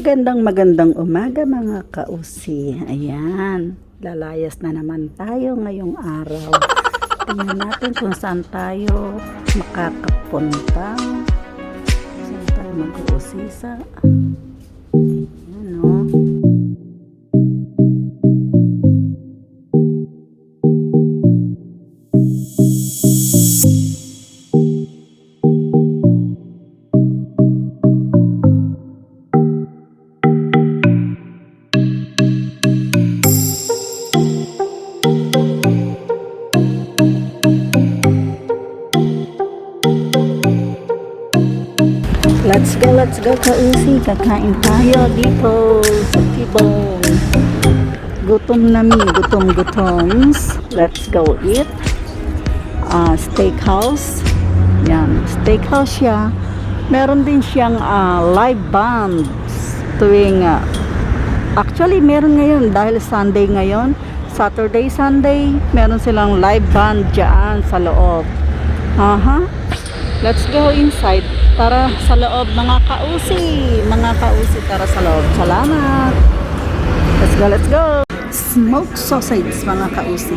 Magandang umaga mga kausi. Ayan, lalayas na naman tayo ngayong araw. Tingnan natin kung saan tayo makakapunta. Saan tayo mag-uusisa. Ayan o. Let's go kausi. Kakain tayo dito sa T-Bone. Gutom gutoms. Let's go eat. Steakhouse. Yan, steakhouse siya. Meron din siyang live bands tuwing actually meron ngayon dahil Sunday ngayon, Saturday, Sunday, meron silang live band dyan sa loob. Let's go inside. Tara sa loob mga kausi. Tara sa loob. Salamat. Let's go. Smoked sausage mga kausi.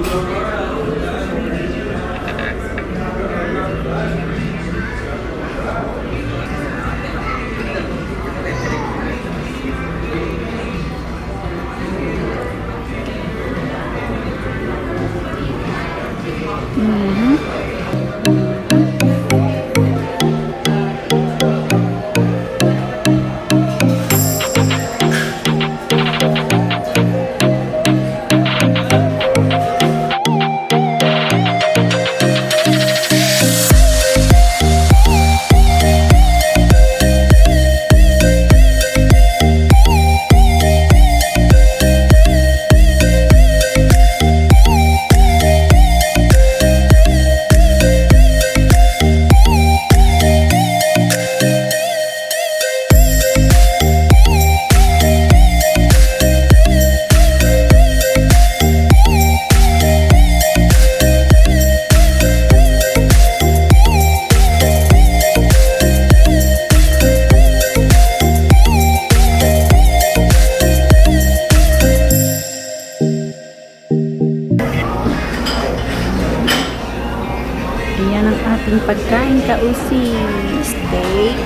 Ayan ang ating pagkain kausi. Steak,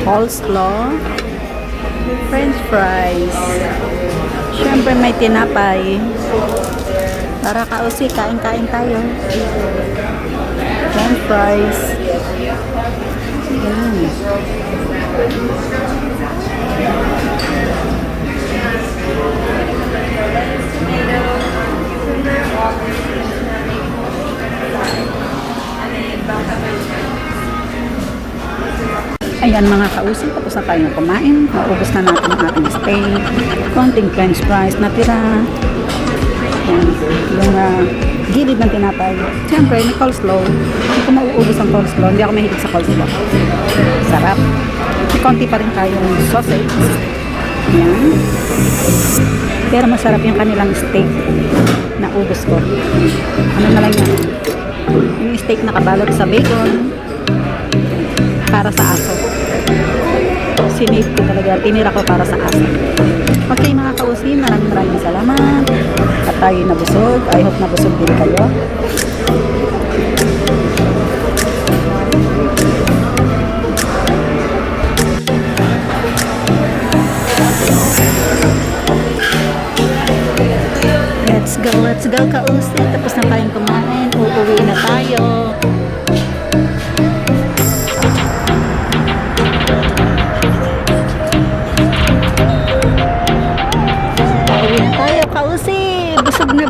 coleslaw, french fries. Syempre may tinapay. Tara kausi, kain-kain tayo. French fries. Ayan mga kausi, tapos na tayong kumain. Naubos na natin ang ating steak. Konting french fries natira. Ayan, yung gilid ng tinapay. Siyempre, may coleslaw. Hindi ko mauubos ang coleslaw. Hindi ako mahilig sa coleslaw. Sarap. May konti pa rin tayong sausage. Ayan. Pero masarap yung kanilang steak. Naubos ko. Ano na lang yan? Yung steak na kabalot sa bacon. Para sa aso. Sinave ko talaga. Tinira ko para sa aso. Okay mga kausi, maraming salamat. At tayo nabusog. I hope nabusog din kayo. Let's go kausi. Tapos na tayong kumain. Uuwi na tayo.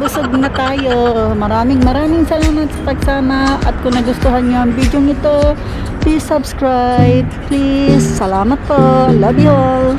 Busog na tayo. Maraming salamat sa pagsama. At kung nagustuhan nyo ang video nito, please subscribe. Please. Salamat po. Love you all.